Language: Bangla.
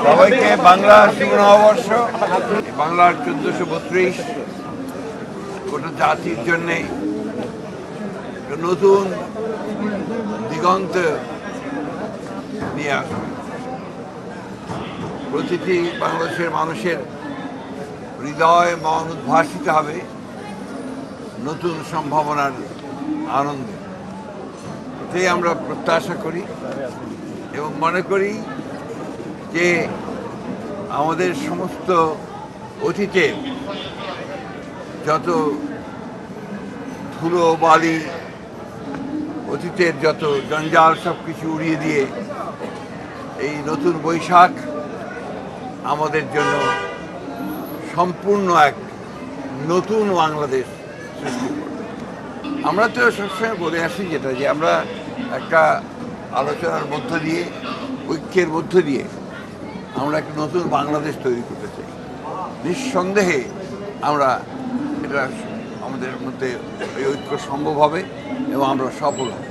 সবাইকে বাংলার শুভ নববর্ষ। বাংলার 1432 গোটা জাতির জন্যে নতুন দিগন্ত নিয়ে আসবে। প্রতিটি বাংলাদেশের মানুষের হৃদয় মন উদ্ভাসিত হবে নতুন সম্ভাবনার আনন্দে। এটাই আমরা প্রত্যাশা করি এবং মনে করি যে আমাদের সমস্ত অতীতের যত ধুলো বালি, অতীতের যত জঞ্জাল সব কিছু উড়িয়ে দিয়ে এই নতুন বৈশাখ আমাদের জন্য সম্পূর্ণ এক নতুন বাংলাদেশ সৃষ্টি করবে। আমরা তো সবসময় বলে আসি যেটা যে আমরা একটা আলোচনার মধ্য দিয়ে, ঐক্যের মধ্য দিয়ে আমরা একটা নতুন বাংলাদেশ তৈরি করতে চাই। নিঃসন্দেহে আমরা এটা আমাদের মধ্যে এই ঐক্য সম্ভব হবে এবং আমরা সফল হব।